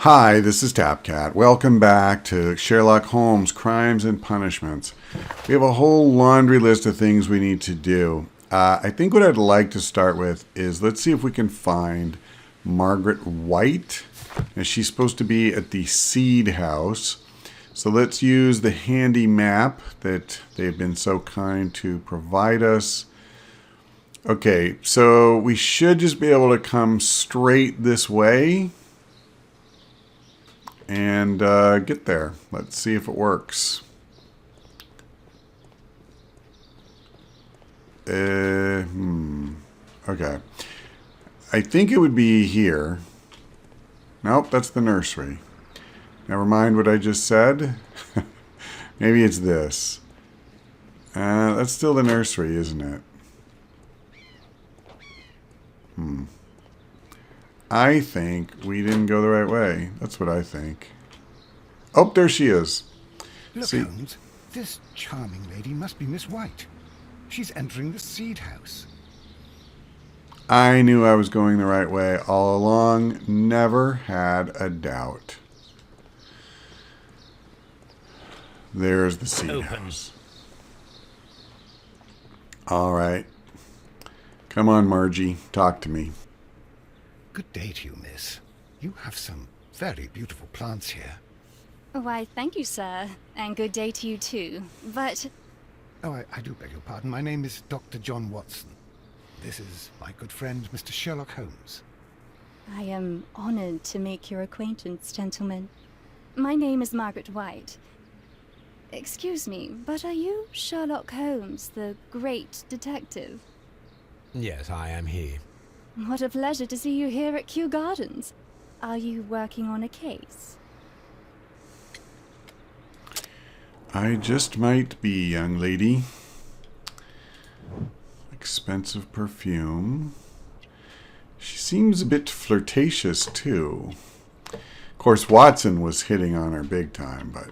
Hi, this is TapCat. Welcome back to Sherlock Holmes, Crimes and Punishments. We have a whole laundry list of things we need to do. I think what I'd like to start with is let's see if we can find Margaret White. Now, she's supposed to be at the Seed House. So let's use the handy map that they've been so kind to provide us. Okay, so we should just be able to come straight this way and get there. Let's see if it works. Okay. I think it would be here. Nope, that's the nursery. Never mind what I just said. Maybe it's this. That's still the nursery, isn't it? I think we didn't go the right way. That's what I think. Oh, there she is. Look, See? Holmes, this charming lady must be Miss White. She's entering the Seed House. I knew I was going the right way all along. Never had a doubt. There's the Seed House. All right. Come on, Margie. Talk to me. Good day to you, miss. You have some very beautiful plants here. Why, thank you, sir. And good day to you, too. But... Oh, I do beg your pardon. My name is Dr. John Watson. This is my good friend, Mr. Sherlock Holmes. I am honored to make your acquaintance, gentlemen. My name is Margaret White. Excuse me, but are you Sherlock Holmes, the great detective? Yes, I am he. What a pleasure to see you here at Kew Gardens. Are you working on a case? I just might be, young lady. Expensive perfume. She seems a bit flirtatious, too. Of course, Watson was hitting on her big time, but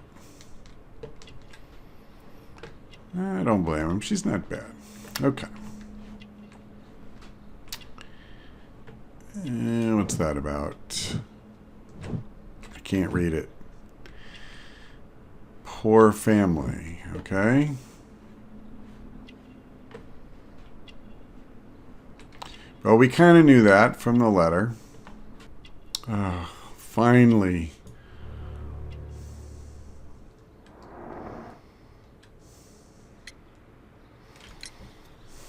I don't blame him. She's not bad. Okay. What's that about? I can't read it. Poor family. Okay. Well, we kind of knew that from the letter. Finally.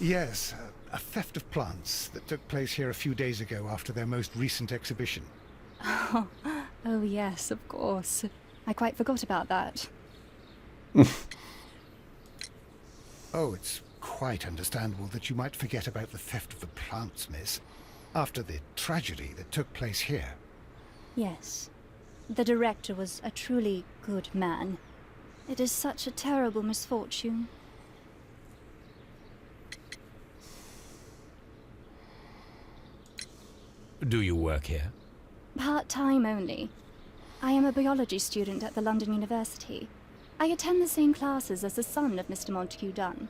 Yes, a theft of plants that took place here a few days ago after their most recent exhibition. Oh, yes, of course. I quite forgot about that. Oh, it's quite understandable that you might forget about the theft of the plants, miss, after the tragedy that took place here. Yes. The director was a truly good man. It is such a terrible misfortune. Do you work here? Part-time only. I am a biology student at the London University. I attend the same classes as the son of Mr. Montague Dunn.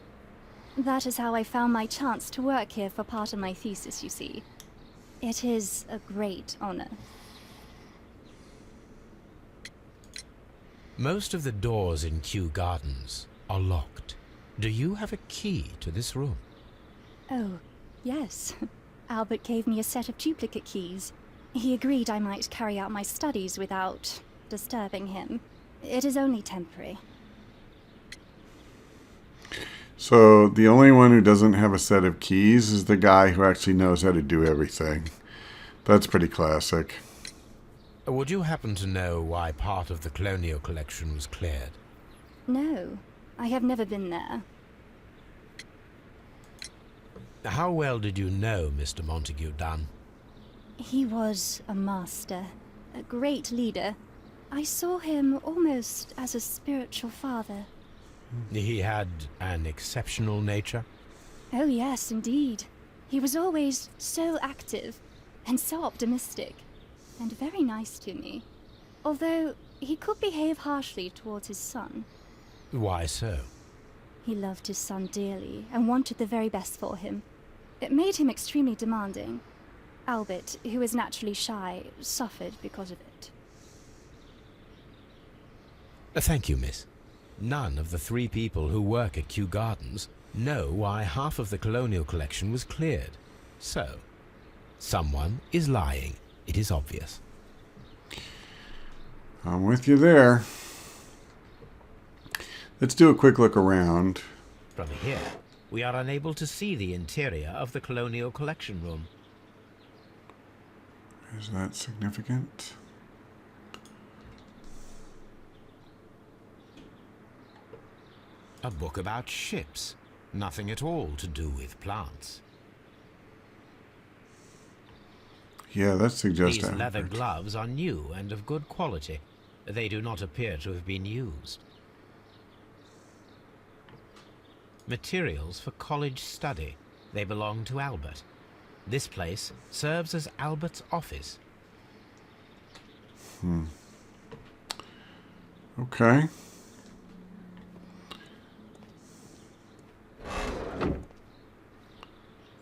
That is how I found my chance to work here for part of my thesis, you see. It is a great honor. Most of the doors in Kew Gardens are locked. Do you have a key to this room? Oh, yes. Albert gave me a set of duplicate keys. He agreed I might carry out my studies without disturbing him. It is only temporary. So the only one who doesn't have a set of keys is the guy who actually knows how to do everything. That's pretty classic. Would you happen to know why part of the colonial collection was cleared? No, I have never been there. How well did you know Mr. Montague Dunn? He was a master, a great leader. I saw him almost as a spiritual father. He had an exceptional nature? Oh yes, indeed. He was always so active and so optimistic, and very nice to me. Although he could behave harshly towards his son. Why so? He loved his son dearly and wanted the very best for him. It made him extremely demanding. Albert, who is naturally shy, suffered because of it. Thank you, miss. None of the 3 people who work at Kew Gardens know why half of the colonial collection was cleared. So, someone is lying. It is obvious. I'm with you there. Let's do a quick look around. From here, we are unable to see the interior of the colonial collection room. Is that significant? A book about ships. Nothing at all to do with plants. Yeah, that suggests These leather Albert. gloves are new and of good quality. They do not appear to have been used. Materials for college study. They belong to Albert. This place serves as Albert's office. Okay.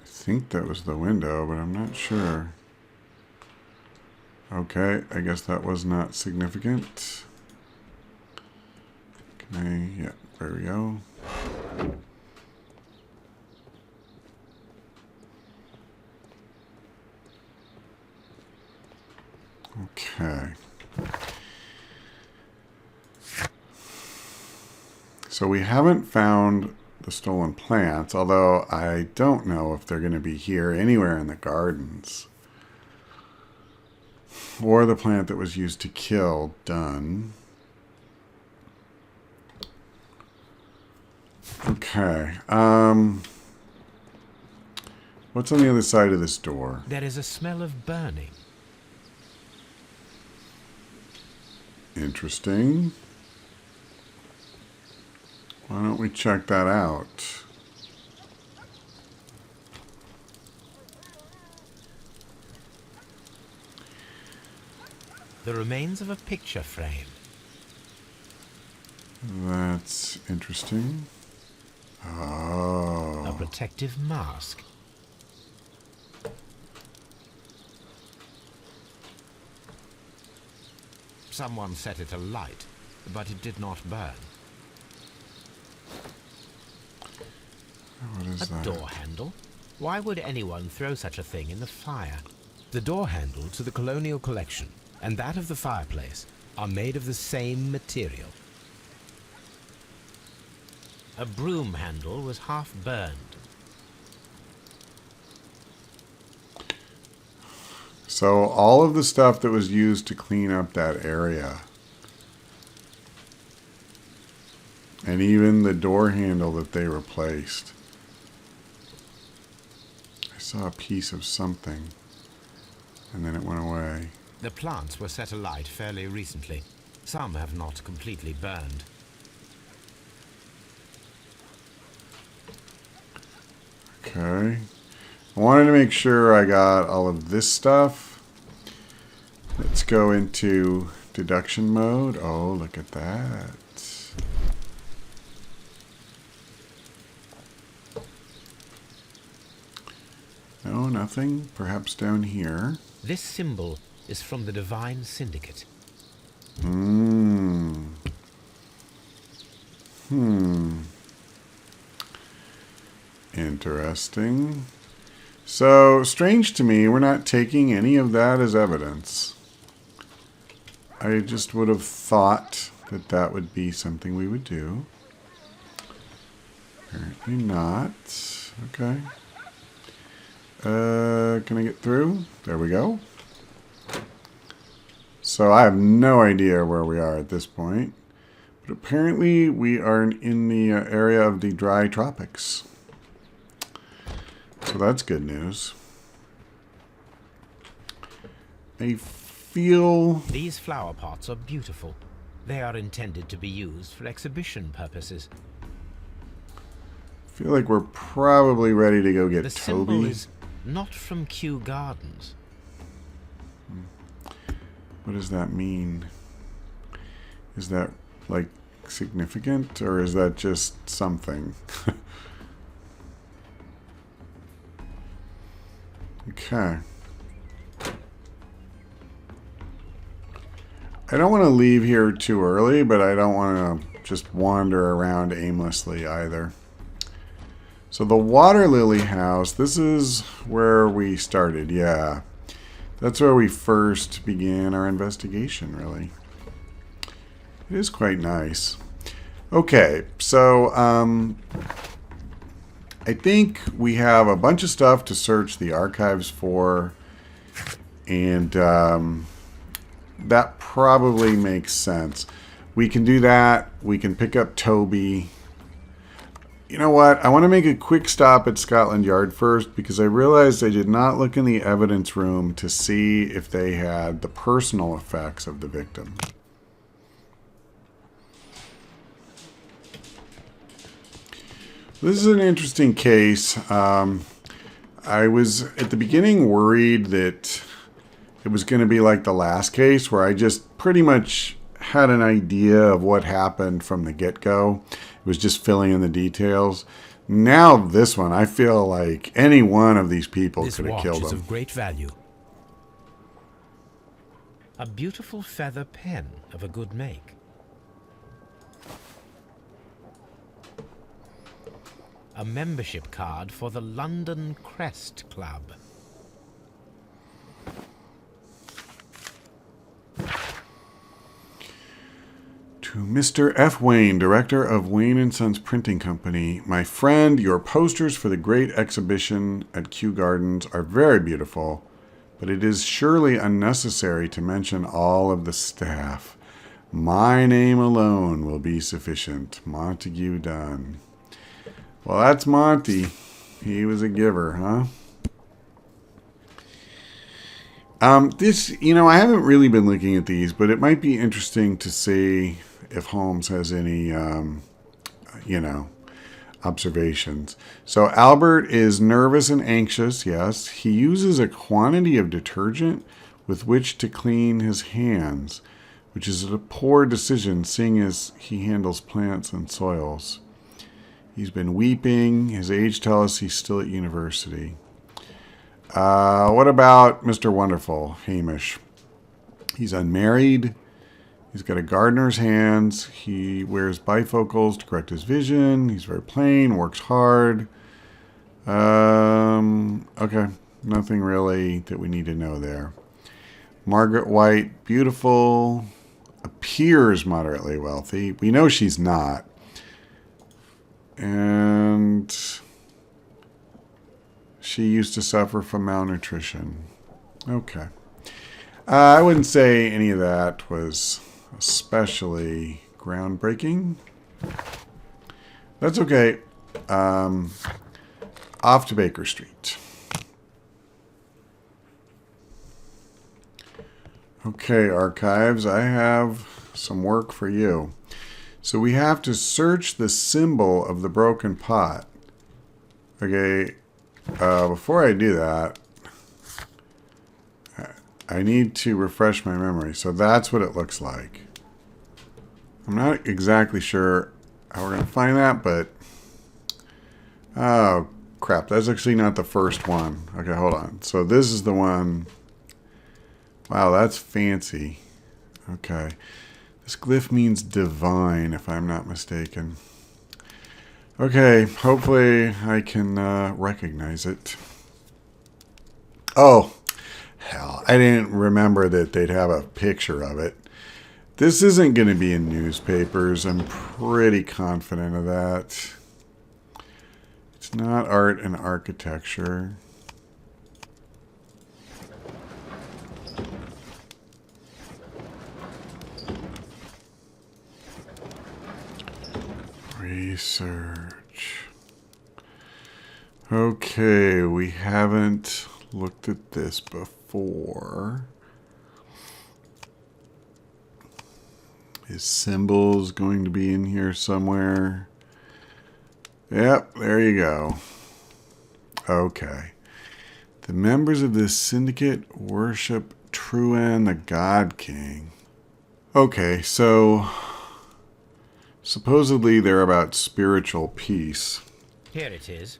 I think that was the window, but I'm not sure. Okay, I guess that was not significant. Can I? Yeah, there we go. Okay. So we haven't found the stolen plants, although I don't know if they're going to be here anywhere in the gardens. Or the plant that was used to kill Dunn. Okay. What's on the other side of this door? There is a smell of burning. Interesting. Why don't we check that out? The remains of a picture frame. That's interesting. A Oh. protective mask. Someone set it alight, but it did not burn. What is A that? door handle? Why would anyone throw such a thing in the fire? The door handle to the colonial collection and that of the fireplace are made of the same material. A broom handle was half burned. So all of the stuff that was used to clean up that area, and even the door handle that they replaced. I saw a piece of something, and then it went away. The plants were set alight fairly recently. Some have not completely burned. Okay. I wanted to make sure I got all of this stuff. Let's go into deduction mode. Oh, look at that. No, nothing. Perhaps down here. This symbol is from the Divine Syndicate. Interesting. So, strange to me, we're not taking any of that as evidence. I just would have thought that that would be something we would do. Apparently not. Okay. Can I get through? There we go. So I have no idea where we are at this point. But apparently we are in the area of the dry tropics. So that's good news. I feel... These flower pots are beautiful. They are intended to be used for exhibition purposes. feel like we're probably ready to go get The Toby. symbol is not from Kew Gardens. What does that mean? Is that, like, significant, or is that just something? Okay. I don't want to leave here too early, but I don't want to just wander around aimlessly either. So the water lily house, this is where we started, yeah. That's where we first began our investigation, really. It is quite nice. Okay, so I think we have a bunch of stuff to search the archives for, and that probably makes sense. We can do that. We can pick up Toby. You know what? I want to make a quick stop at Scotland Yard first because I realized I did not look in the evidence room to see if they had the personal effects of the victim. This is an interesting case. I was at the beginning worried that it was going to be like the last case where I just pretty much had an idea of what happened from the get-go. It was just filling in the details. Now this one, I feel like any one of these people could have killed him. This watch is of great value. A beautiful feather pen of a good make. A membership card for the London Crest Club. To Mr. F. Wayne, director of Wayne & Sons Printing Company, my friend, your posters for the great exhibition at Kew Gardens are very beautiful, but it is surely unnecessary to mention all of the staff. My name alone will be sufficient. Montague Dunn. Well, that's Monty. He was a giver, huh? I haven't really been looking at these, but it might be interesting to see if Holmes has any, observations. So Albert is nervous and anxious, yes. He uses a quantity of detergent with which to clean his hands, which is a poor decision seeing as he handles plants and soils. He's been weeping. His age tells us he's still at university. What about Mr. Wonderful, Hamish? He's unmarried. He's got a gardener's hands. He wears bifocals to correct his vision. He's very plain, works hard. Okay, nothing really that we need to know there. Margaret White, beautiful, appears moderately wealthy. We know she's not. And she used to suffer from malnutrition. Okay. I wouldn't say any of that was especially groundbreaking. That's okay. Off to Baker Street. Okay, archives, I have some work for you. So we have to search the symbol of the broken pot. Okay, before I do that, I need to refresh my memory. So that's what it looks like. I'm not exactly sure how we're going to find that, but... Oh, crap. That's actually not the first one. Okay, hold on. So this is the one... Wow, that's fancy. Okay. This glyph means divine, if I'm not mistaken. Okay, hopefully I can recognize it. Oh, hell, I didn't remember that they'd have a picture of it. This isn't going to be in newspapers. I'm pretty confident of that. It's not art and architecture. Research. Okay, we haven't looked at this before. His symbol's going to be in here somewhere. Yep, there you go. Okay. The members of this syndicate worship Truan, the God King. Okay, so supposedly they're about spiritual peace. Here it is.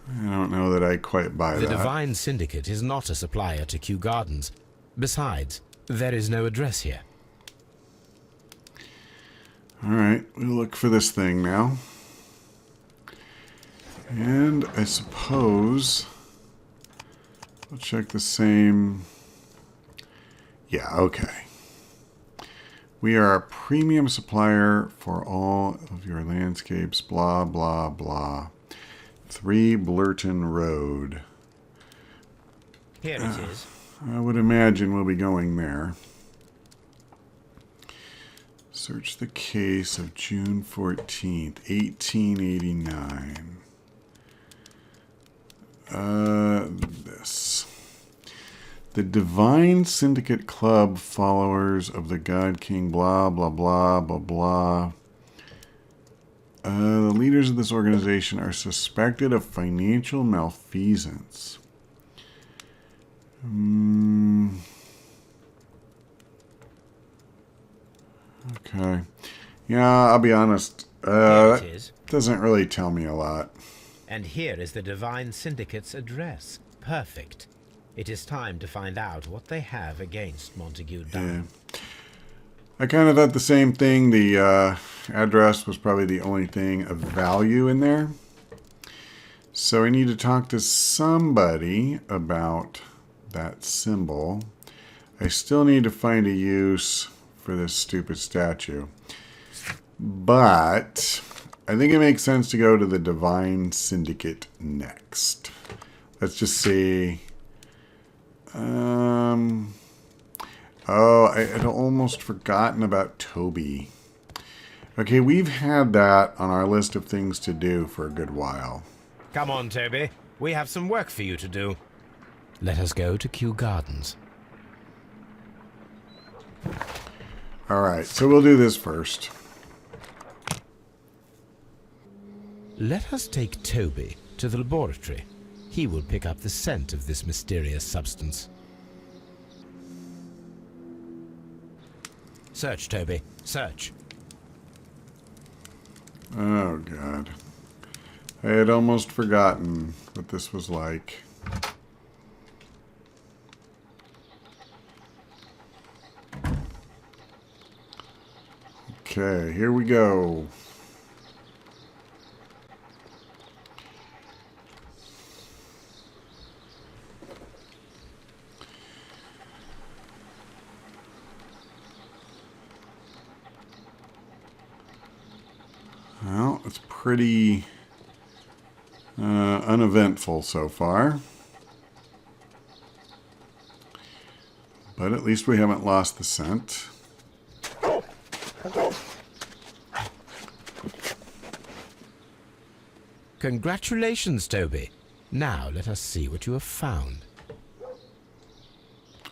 I don't know that I quite buy that. The Divine Syndicate is not a supplier to Kew Gardens. Besides, there is no address here. All right, we'll look for this thing now. And I suppose we'll check the same. Yeah, okay. We are a premium supplier for all of your landscapes, blah, blah, blah. 3 Blurton Road. Here it is. I would imagine we'll be going there. Search the case of June 14th, 1889. This. The Divine Syndicate Club, followers of the God King, blah, blah, blah, blah, blah. The leaders of this organization are suspected of financial malfeasance. Okay. Yeah, I'll be honest. Here it is. Doesn't really tell me a lot. And here is the Divine Syndicate's address. Perfect. It is time to find out what they have against Montague Dunn. Yeah. I kind of thought the same thing. The address was probably the only thing of value in there. So I need to talk to somebody about that symbol. I still need to find a use for this stupid statue. But I think it makes sense to go to the Divine Syndicate next. Let's just see. Oh, I had almost forgotten about Toby. Okay, we've had that on our list of things to do for a good while. Come on, Toby. We have some work for you to do. Let us go to Kew Gardens. Alright, so we'll do this first. Let us take Toby to the laboratory. He will pick up the scent of this mysterious substance. Search, Toby. Search. Oh, God. I had almost forgotten what this was like. Okay, here we go. Well, it's pretty uneventful so far. But at least we haven't lost the scent. Congratulations, Toby. Now let us see what you have found.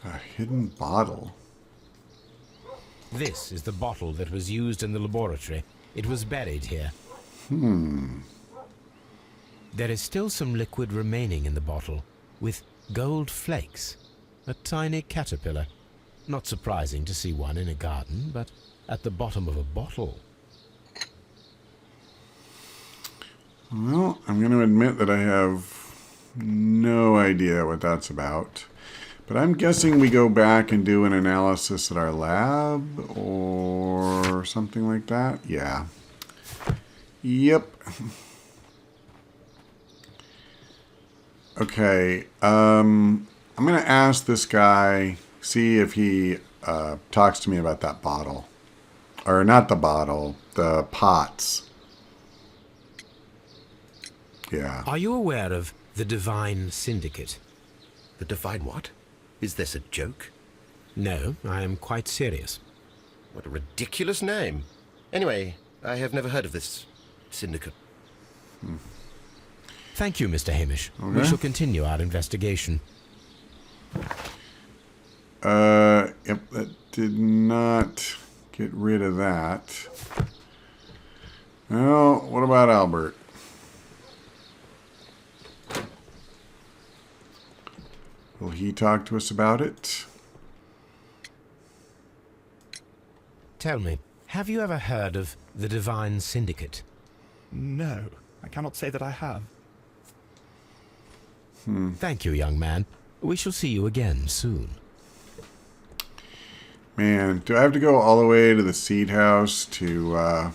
A hidden bottle. This is the bottle that was used in the laboratory. It was buried here. There is still some liquid remaining in the bottle, with gold flakes. A tiny caterpillar. Not surprising to see one in a garden, but at the bottom of a bottle. Well, I'm going to admit that I have no idea what that's about. But I'm guessing we go back and do an analysis at our lab or something like that. Yeah. Yep. Okay. I'm going to ask this guy, see if he talks to me about that bottle. Or not the bottle, the pots. Yeah. Are you aware of the Divine Syndicate? The Divine what? Is this a joke? No, I am quite serious. What a ridiculous name. Anyway, I have never heard of this syndicate. Thank you, Mr. Hamish. Okay. We shall continue our investigation. Yep, that did not get rid of that. Well, what about Albert? Will he talk to us about it? Tell me, have you ever heard of the Divine Syndicate? No, I cannot say that I have. Thank you, young man. We shall see you again soon. Man, do I have to go all the way to the seed house to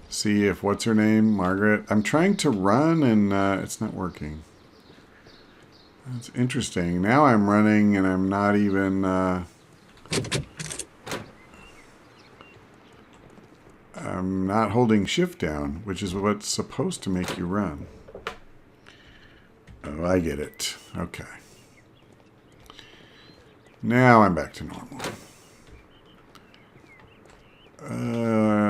see if what's her name, Margaret? I'm trying to run and it's not working. That's interesting. Now I'm running and I'm not even. I'm not holding shift down, which is what's supposed to make you run. Oh, I get it. Okay. Now I'm back to normal.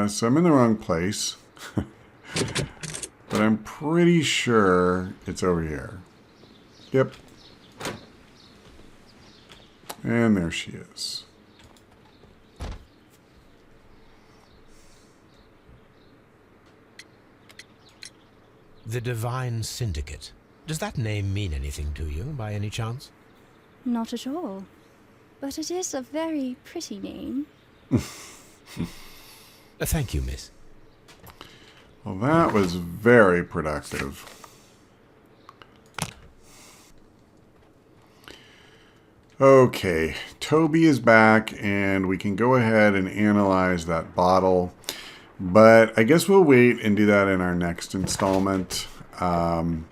So I'm in the wrong place. But I'm pretty sure it's over here. Yep. And there she is. The Divine Syndicate. Does that name mean anything to you, by any chance? Not at all. But it is a very pretty name. Thank you, miss. Well, that was very productive. Okay, Toby is back, and we can go ahead and analyze that bottle. But I guess we'll wait and do that in our next installment, along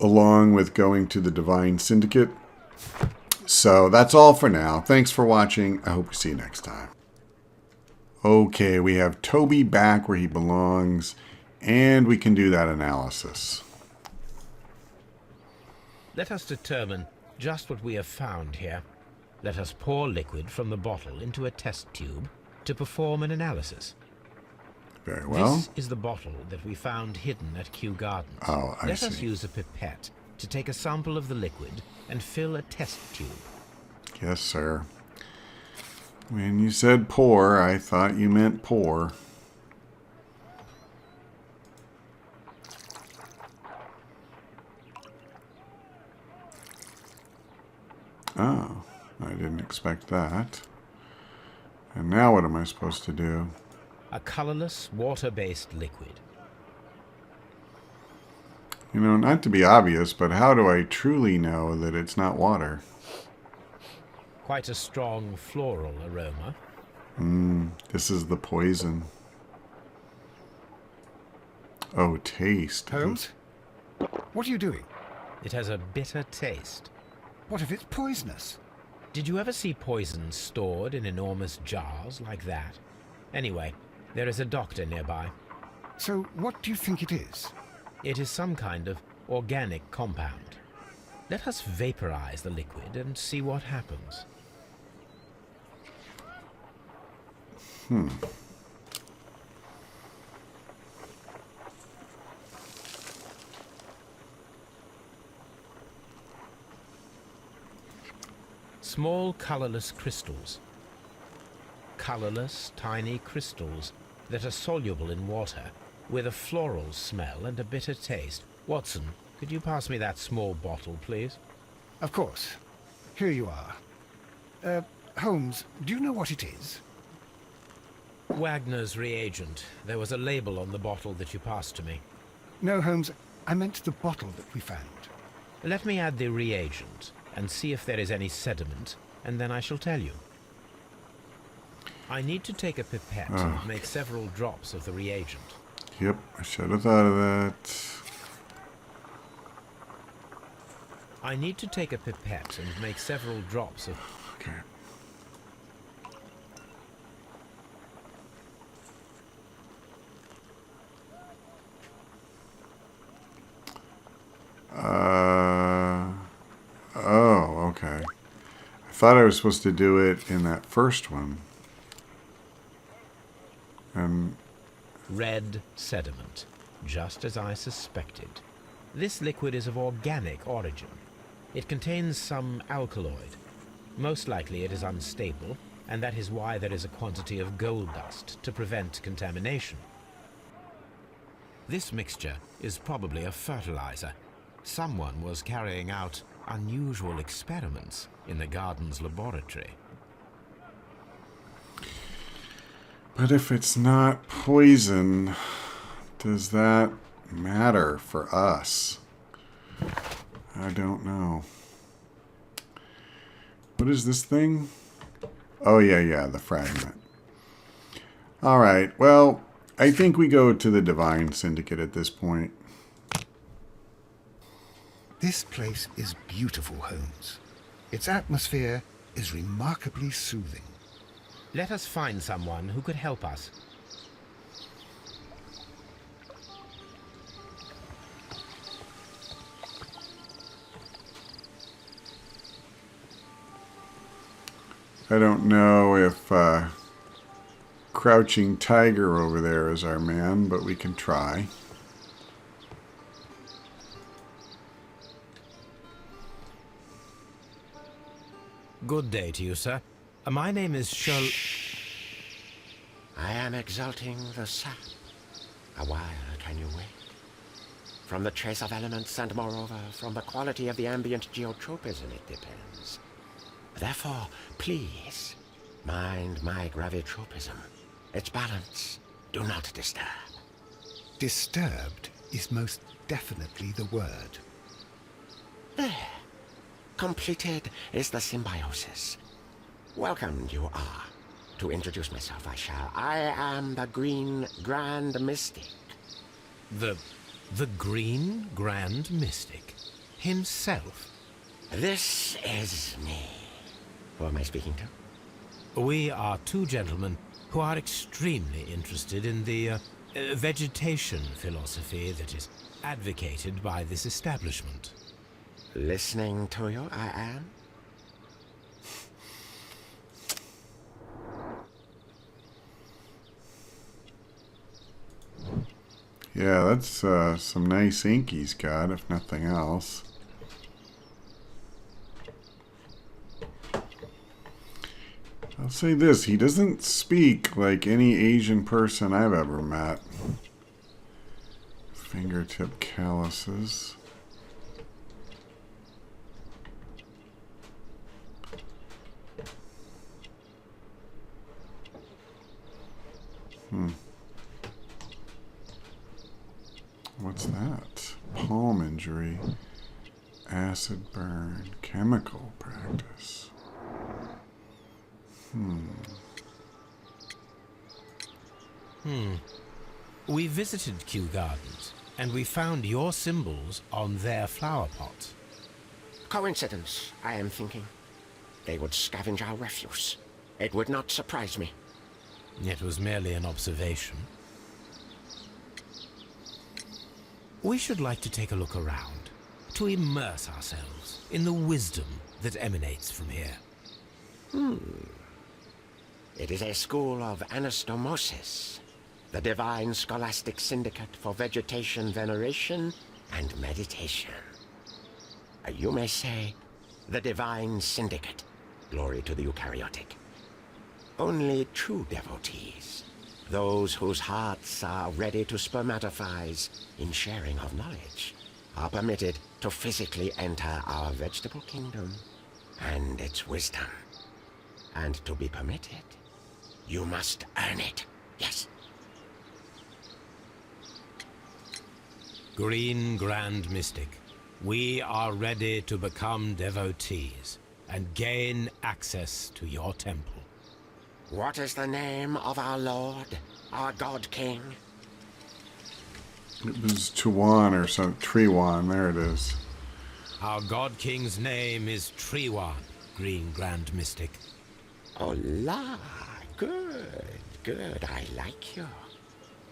with going to the Divine Syndicate. So that's all for now. Thanks for watching. I hope we see you next time. Okay, we have Toby back where he belongs, and we can do that analysis. Let us determine just what we have found here. Let us pour liquid from the bottle into a test tube to perform an analysis. Very well. This is the bottle that we found hidden at Kew Gardens. Oh, I Let see. us use a pipette to take a sample of the liquid and fill a test tube. Yes, sir. When you said pour, I thought you meant pour. Oh, I didn't expect that. And now what am I supposed to do? A colorless, water-based liquid. You know, not to be obvious, but how do I truly know that it's not water? Quite a strong floral aroma. This is the poison. Oh, taste. Holmes? What are you doing? It has a bitter taste. What if it's poisonous? Did you ever see poison stored in enormous jars like that? Anyway, there is a doctor nearby. So what do you think it is? It is some kind of organic compound. Let us vaporize the liquid and see what happens. Small colorless crystals. Colorless, tiny crystals that are soluble in water, with a floral smell and a bitter taste. Watson, could you pass me that small bottle, please? Of course. Here you are. Holmes, do you know what it is? Wagner's reagent. There was a label on the bottle that you passed to me. No, Holmes, I meant the bottle that we found. Let me add the reagent and see if there is any sediment, and then I shall tell you. I need to take a pipette and make several drops of the reagent. Yep, I should have thought of that. I need to take a pipette and make several drops of... Okay. Oh, okay. I thought I was supposed to do it in that first one. And Red sediment, just as I suspected. This liquid is of organic origin. It contains some alkaloid. Most likely it is unstable, and that is why there is a quantity of gold dust to prevent contamination. This mixture is probably a fertilizer. Someone was carrying out unusual experiments in the garden's laboratory. but if it's not poison, does that matter for us? I don't know. What is this thing? Oh, yeah, the fragment. All right, well, I think we go to the Divine Syndicate at this point. This place is beautiful, Holmes. Its atmosphere is remarkably soothing. Let us find someone who could help us. I don't know if Crouching Tiger over there is our man, but we can try. Good day to you, sir. My name is Sherlock... I am exalting the sap. A while can you wait? From the trace of elements and moreover from the quality of the ambient geotropism it depends. Therefore, please, mind my gravitropism. Its balance, do not disturb. Disturbed is most definitely the word. There. Completed is the symbiosis. Welcome you are. To introduce myself I shall. I am the Green Grand Mystic. The Green Grand Mystic himself. This is me. Who am I speaking to? We are two gentlemen who are extremely interested in the vegetation philosophy that is advocated by this establishment. Listening to you, I am. Yeah, that's some nice ink he's got, if nothing else. I'll say this, he doesn't speak like any Asian person I've ever met. Fingertip calluses. What's that? Palm injury, acid burn, chemical practice. We visited Kew Gardens, and we found your symbols on their flower pots. Coincidence, I am thinking. They would scavenge our refuse. It would not surprise me. It was merely an observation. We should like to take a look around, to immerse ourselves in the wisdom that emanates from here. It is a school of anastomosis, the divine scholastic syndicate for vegetation veneration and meditation. You may say, the divine syndicate, glory to the eukaryotic. Only true devotees, those whose hearts are ready to spermatophize in sharing of knowledge, are permitted to physically enter our vegetable kingdom and its wisdom. And to be permitted, you must earn it. Yes. Green Grand Mystic, we are ready to become devotees and gain access to your temple. What is the name of our Lord, our God King? It was Tuan or some Trewan. There it is. Our God King's name is Trewan, Green Grand Mystic. Oh la, good, I like you.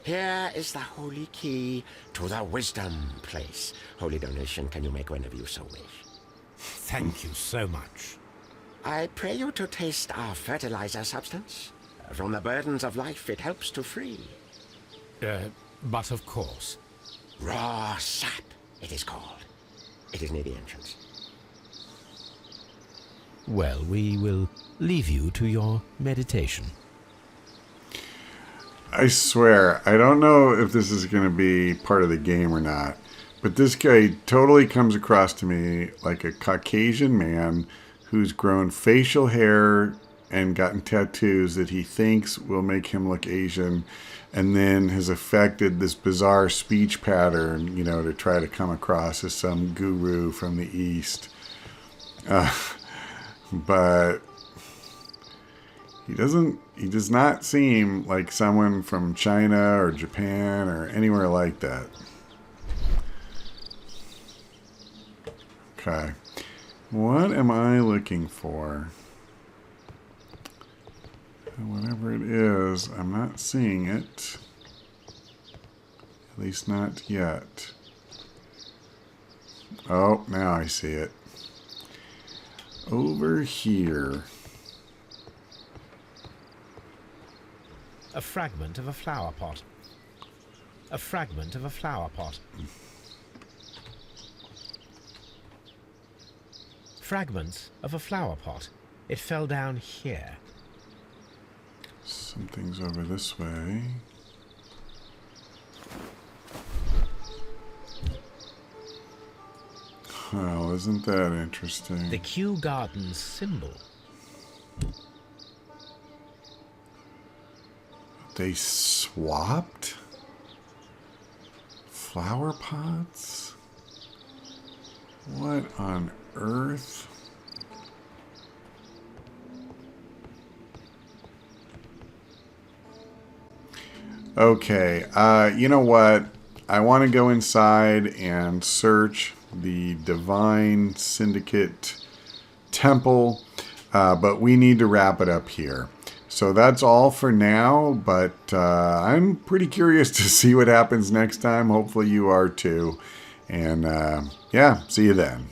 Here is the holy key to the wisdom place. Holy donation can you make whenever you so wish. Thank you so much. I pray you to taste our fertilizer substance. From the burdens of life it helps to free. But of course. Raw sap, it is called. It is near the entrance. Well, we will leave you to your meditation. I swear, I don't know if this is going to be part of the game or not, but this guy totally comes across to me like a Caucasian man who's grown facial hair and gotten tattoos that he thinks will make him look Asian, and then has affected this bizarre speech pattern, you know, to try to come across as some guru from the East. but he does not seem like someone from China or Japan or anywhere like that. Okay. What am I looking for? Whatever it is, I'm not seeing it. At least not yet. Oh, now I see it. Over here. A fragment of a flower pot. A fragment of a flower pot. Fragments of a flower pot. It fell down here. Something's over this way. Well, isn't that interesting? The Kew Gardens symbol. They swapped? Flower pots? What on earth? Okay, you know what? I want to go inside and search the Divine Syndicate Temple, but we need to wrap it up here. So that's all for now, but I'm pretty curious to see what happens next time. Hopefully you are too. And yeah, see you then.